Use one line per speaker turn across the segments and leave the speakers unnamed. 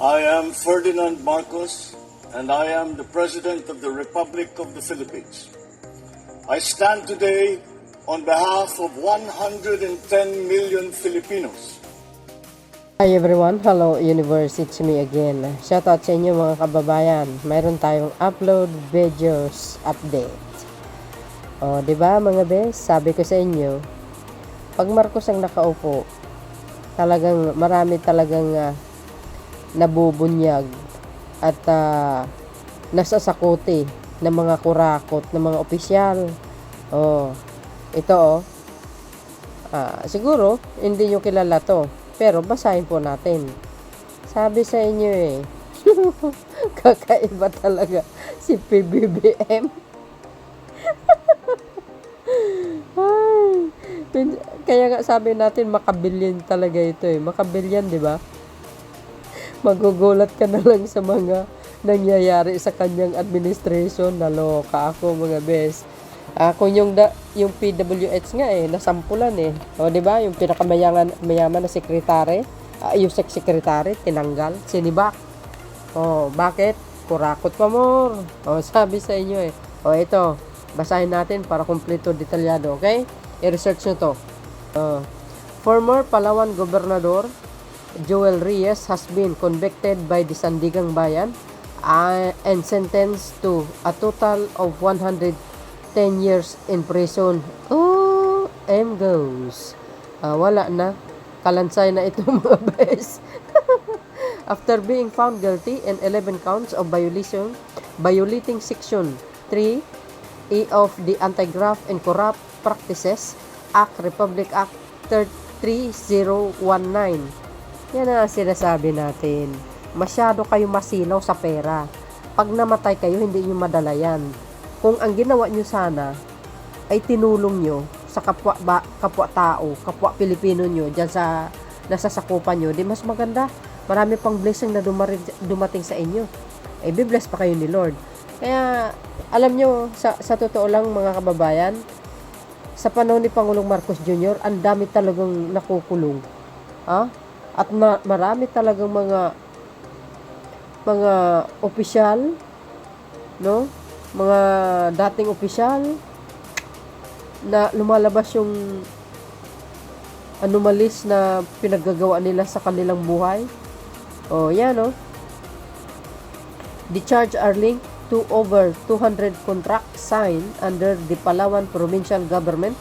I am Ferdinand Marcos, and I am the President of the Republic of the Philippines. I stand today on behalf of 110 million Filipinos.
Hi everyone, hello universe, it's me again. Shoutout sa inyo mga kababayan. Mayroon tayong upload videos update. O, di ba mga bes? Sabi ko sa inyo, pag Marcos ang nakaupo, talagang marami talagang nabubunyag at nasasakuti ng mga kurakot ng mga opisyal. O, ito siguro hindi nyo kilala to. Pero basahin po natin. Sabi sa inyo kakaiba talaga si PBBM. Ay, kaya nga sabi natin makabilyan talaga ito Makabilyan, di ba? Magugulat ka na lang sa mga nangyayari sa kanyang administration. Naloka ako mga bes. Kung yung PWH nga nasampulan O di ba? Yung pinakamayaman na sekretary, yung sekretary tinanggal, sinibak. Bakit? Kurakot pa more. Sabi sa inyo ito, basahin natin para kumpleto detalyado, okay? I-research nyo to. Former Palawan Gobernador Joel Reyes has been convicted by the Sandigang Bayan and sentenced to a total of 110 years in prison. M goes. Wala na. Kalansay na ito mga bes. After being found guilty in 11 counts of violating Section 3 of the Anti-Graft and Corrupt Practices Act, Republic Act 3019. Yan ang sinasabi natin. Masyado kayo masilaw sa pera. Pag namatay kayo, hindi nyo madala yan. Kung ang ginawa nyo sana ay tinulong nyo sa kapwa tao, kapwa Pilipino nyo, dyan sa nasasakupan nyo, di mas maganda. Marami pang blessing na dumating sa inyo. Bibless pa kayo ni Lord. Kaya, alam nyo, sa totoo lang mga kababayan, sa panahon ni Pangulong Marcos Jr., ang dami talagang nakukulong. At marami talagang mga opisyal, no? Mga dating opisyal na lumalabas yung anomalies na pinaggagawa nila sa kanilang buhay. Yan. The charge are linked to over 200 contracts signed under the Palawan provincial government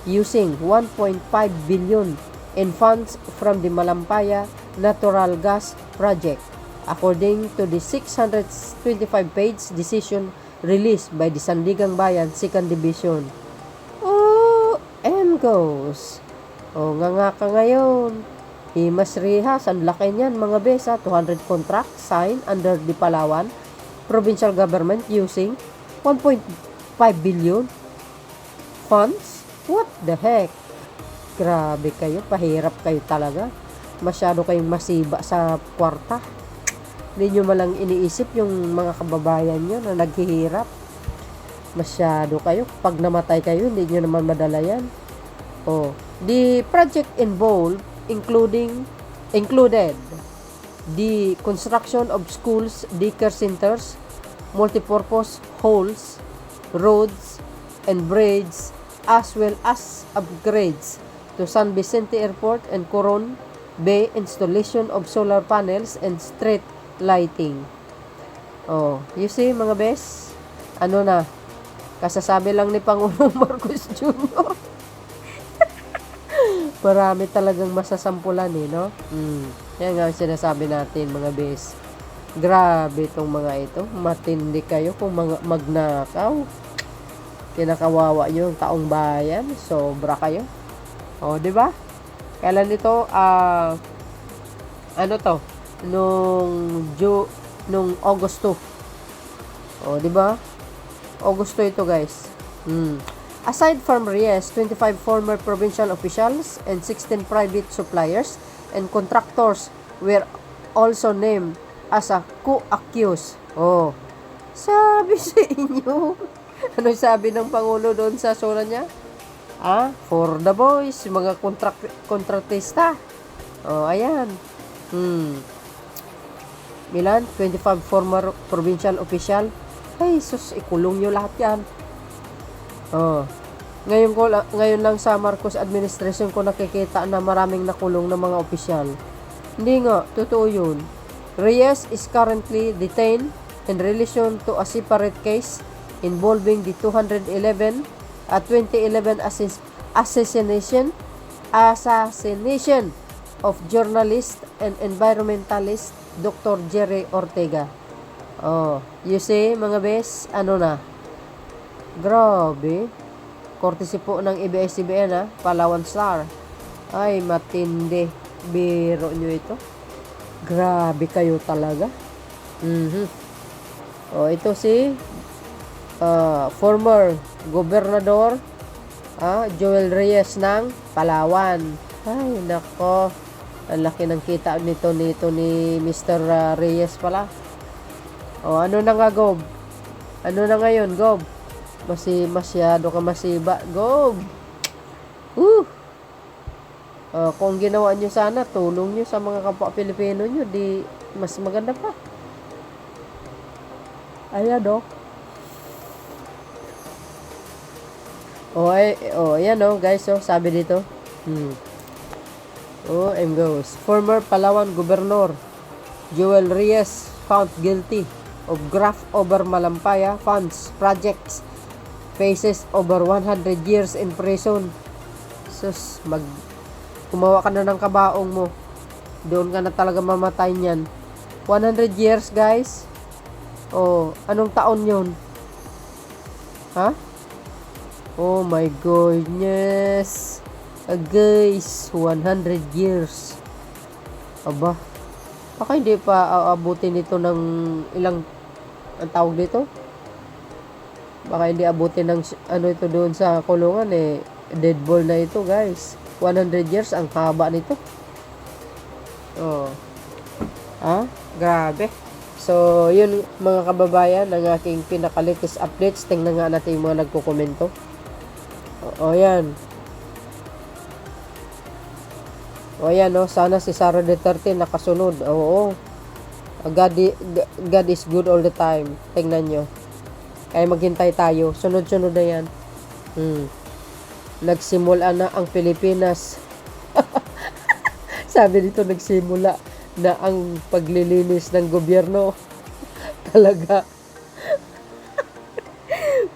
using 1.5 billion in funds from the Malampaya Natural Gas Project, according to the 625-page decision released by the Sandigang Bayan 2nd Division. M goes. Nga ka ngayon. Himas Rihas, ang laki niyan mga besa. 200 contracts signed under the Palawan provincial government using 1.5 billion funds. What the heck? Grabe kayo, pahirap kayo talaga. Masyado kayong masiba sa kwarta. Hindi nyo malang iniisip yung mga kababayan nyo na naghihirap. Masyado kayo. Pag namatay kayo, hindi nyo naman madala yan. The project included the construction of schools, daycare centers, multipurpose halls, roads, and bridges, as well as upgrades to San Vicente Airport and Coron Bay, installation of solar panels and street lighting. You see mga bes, kasasabi lang ni Pangulong Marcos Jr. Marami talagang masasampulan no? Yan nga sinasabi natin mga bes. Grabe itong mga ito. Matindi kayo kung magnakaw. Kinakawawa nyo yung taong bayan. Sobra kayo. Di ba? Kailan ito? Nung Agosto. Di ba? Agosto ito, guys. Aside from Reyes, 25 former provincial officials and 16 private suppliers and contractors were also named as a co-accused. Sabi sa inyo. Ano sabi ng Pangulo doon sa sura niya? For the boys, mga kontratista. Ayan. Milan, 25 former provincial official. Ay, sus, ikulong nyo lahat yan. Oh. Ngayon lang sa Marcos administration ko nakikita na maraming nakulong na mga opisyal. Hindi nga, totoo yun. Reyes is currently detained in relation to a separate case involving the 2011 assassination of journalist and environmentalist Dr. Jerry Ortega. Oh, you see, mga bes, ano na? Grabe. Courtesy po ng ABS-CBN, Palawan Star. Ay, matindi. Biro nyo ito. Grabe kayo talaga. O, ito si former gobernador Joel Reyes ng Palawan. Ay, nako. Ang laki ng kita nito ni Mr. Reyes pala. O, ano na nga, Gob? Ano na ngayon, Gob? Masyado ka masiba, Gob. Kung ginawa nyo sana, tulong nyo sa mga kapwa Pilipino nyo, di mas maganda pa. Ayan, ayan, guys, sabi dito. Goes. Former Palawan Governor Joel Reyes found guilty of graft over Malampaya funds projects, faces over 100 years in prison. Sus, kumawa ka na ng kabaong mo. Doon ka na talaga mamatay niyan. 100 years, guys. Anong taon yun? Ha? Oh my goodness. Guys, 100 years. Aba. Baka hindi pa aabutin ito ng ilang, ang tawag dito? Baka hindi abutin ng ito doon sa kulungan dead ball na ito, guys. 100 years ang haba nito. Grabe. So, yun mga kababayan, ang aking pinaka-latest updates. Tingnan nga natin yung mga nagko-komento. Yan. Yan, sana si Sara Duterte nakasunod. Oo. God is good all the time. Tingnan nyo. Kaya maghintay tayo. Sunod-sunod na yan. Nagsimula na ang Pilipinas. Sabi dito, nagsimula na ang paglilinis ng gobyerno. Talaga.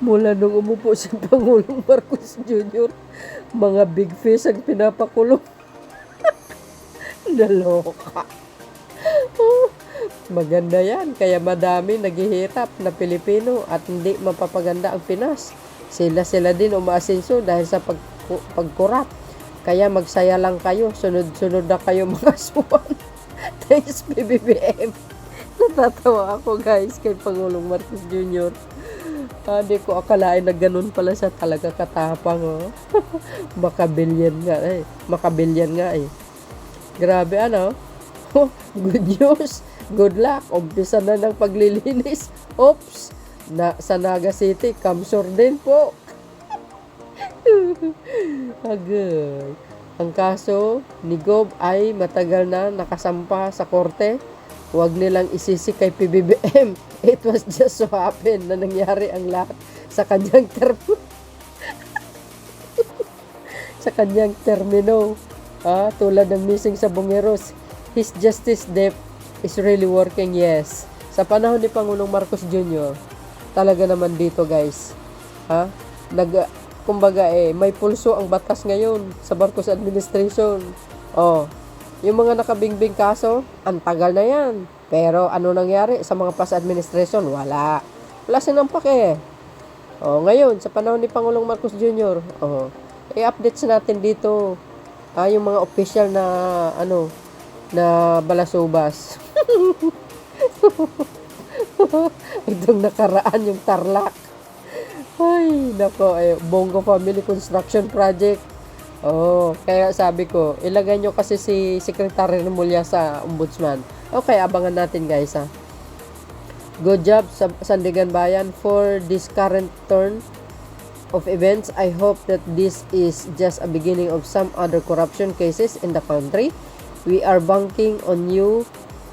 Mula nung umupo si Pangulong Marcos Jr., mga big fish ang pinapakulong. Naloka. Maganda yan. Kaya madami naghihirap na Pilipino at hindi mapapaganda ang Pinas. Sila din umaasenso dahil sa pagkurap. Kaya magsaya lang kayo. Sunod-sunod na kayo mga suwan. Thanks, PBBM. Natatawa ako, guys, kay Pangulong Marcos Jr. Hindi ko akalain na ganun pala siya talaga katapang. Makabilyan nga eh. Grabe, good news. Good luck. Umpisa na ng paglilinis. Oops. Sa Naga City, Kamsur din po. Agay. Ang kaso ni Gob ay matagal na nakasampa sa korte. Huwag nilang isisi kay PBBM. It was just so happen na nangyari ang lahat sa kanyang sa kanyang termino. Tulad ng missing sa Bungeros. His justice depth is really working, yes. Sa panahon ni Pangulong Marcos Jr., talaga naman dito, guys. Kumbaga may pulso ang batas ngayon sa Marcos administration. Yung mga nakabingbing kaso, ang tagal na yan. Pero ano nangyari sa mga past administration? Wala silang pake. Ngayon, sa panahon ni Pangulong Marcos Jr., i-updates natin dito yung mga official na na balasubas. Itong nakaraan yung Tarlac. Ay, nako, Bongo Family Construction Project. Kaya sabi ko, ilagay nyo kasi si Secretary Remulla sa Ombudsman. Okay, abangan natin, guys, Good job sa Sandigan Bayan for this current turn of events. I hope that this is just a beginning of some other corruption cases in the country. We are banking on you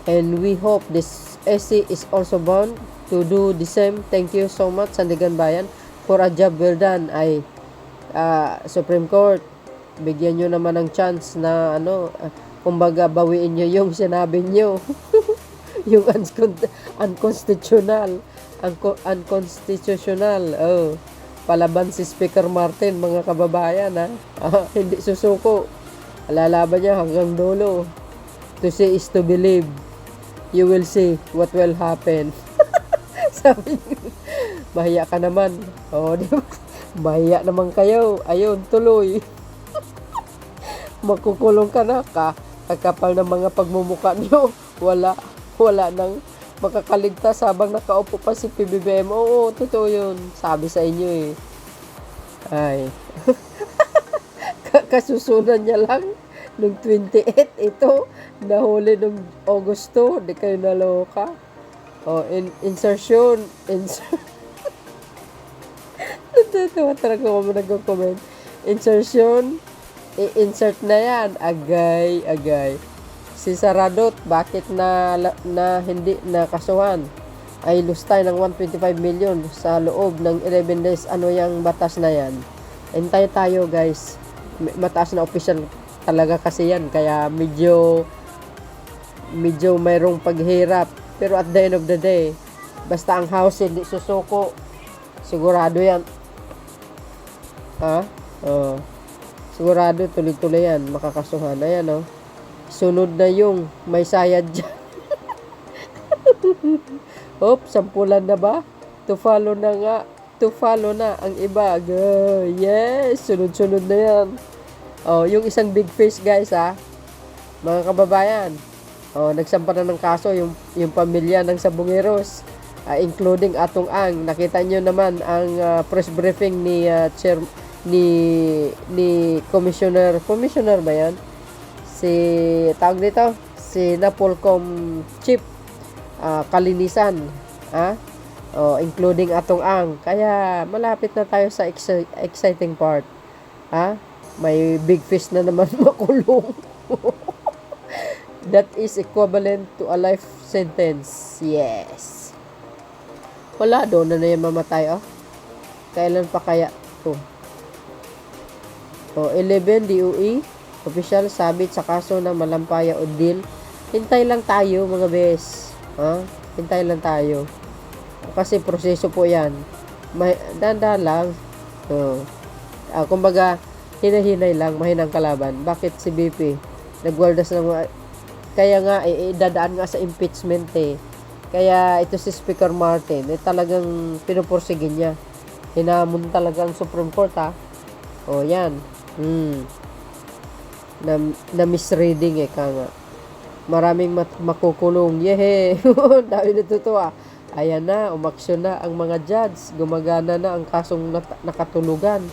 and we hope this SC is also bound to do the same. Thank you so much, Sandigan Bayan, for a job well done. Ay, Supreme Court, bigyan nyo naman ng chance na kumbaga bawiin nyo yung sinabi nyo. Yung unconstitutional. Oh, palaban si Speaker Martin, mga kababayan, ha. Hindi susuko. Lalaban niya hanggang dulo. To see is to believe. You will see what will happen. Sabi niya, mahiya ka naman. Oh, di ba? Mahiya naman kayo. Ayun, tuloy. Makukulong ka na. Kakapal ng mga pagmumuka niyo. Wala nang makakaligtas habang nakaupo pa si PBBM. Oo, totoo yun. Sabi sa inyo eh. Ay. Kasusunan niya lang nung 28 ito, nahuli nung Agosto, di kayo naloka. Oh, insertion. Natawa talaga ako nag-comment. Insertion, i-insert na yan. Agay. Si Saradot, bakit na hindi nakasuhan? Ay lustay ng 125 million sa loob ng 11 days. Ano yung batas na yan? Hintay tayo, guys. Mataas na official talaga kasi yan. Kaya medyo mayroong paghirap. Pero at the end of the day, basta ang house hindi susuko, sigurado yan. Sigurado tuloy-tuloy yan. Makakasuhan. Ayan, sunod na yung may sayad dyan. Sampulan na ba? To follow na ang iba. Yes, sunod-sunod na yan. Yung isang big fish, guys, mga kababayan. Nagsampa na ng kaso yung pamilya ng Sabongeros, including Atong Ang. Nakita nyo naman ang press briefing ni commissioner ba yan? Si Napolcom Chief Kalinisan, including Atong Ang. Kaya malapit na tayo sa exciting part. May big fish na naman makulong. That is equivalent to a life sentence. Yes. Wala, doon na yan mamatay. Kailan pa kaya to? 11 DOE official sabit sa kaso ng Malampaya Odil. Hintay lang tayo, mga bes. Hintay lang tayo. Kasi proseso po yan. Danda lang. Kumbaga, hinahinay lang, mahinang kalaban. Bakit si BP? Nagwaldas ng kaya nga, dadaan nga sa impeachment eh. Kaya ito si Speaker Martin, talagang pinupursigin niya. Hinamon talaga ang Supreme Court, yan. Na misreading nga. Maraming makukulong. Yehe! Dahil natutuwa. Ayan na, umaksyon na ang mga judge. Gumagana na ang kasong nakatulugan.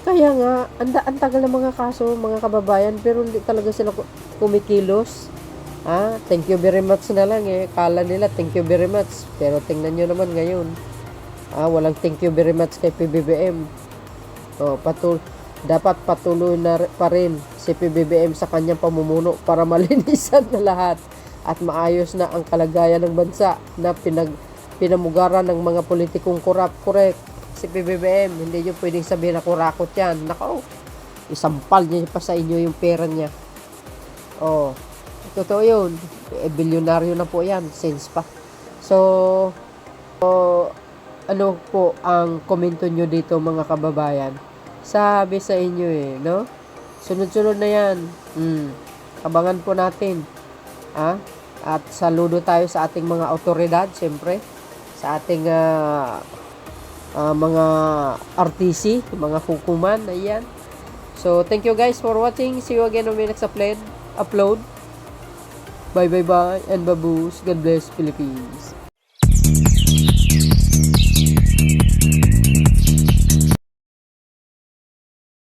Kaya nga, ang tagal ng mga kaso, mga kababayan, pero hindi talaga sila kumikilos. Thank you very much na lang Kala nila, thank you very much. Pero tingnan nyo naman ngayon. Walang thank you very much kay PBBM. Dapat patuloy na pa rin si PBBM sa kanyang pamumuno para malinisan na lahat at maayos na ang kalagayan ng bansa na pinamugaran ng mga politikong correct. Si PBBM, hindi nyo pwedeng sabihin na kurakot yan. Isampal niya pa sa inyo yung pera niya. Totoo yun. Bilyonaryo na po yan. Since pa. So, ano po ang komento nyo dito, mga kababayan? Sabi sa inyo no? Sunod-sunod na yan. Abangan po natin. At saludo tayo sa ating mga otoridad, siyempre. Sa ating mga RTC, mga hukuman. Ayan. So, thank you guys for watching. See you again on my next upload. Bye and baboos. God bless Philippines.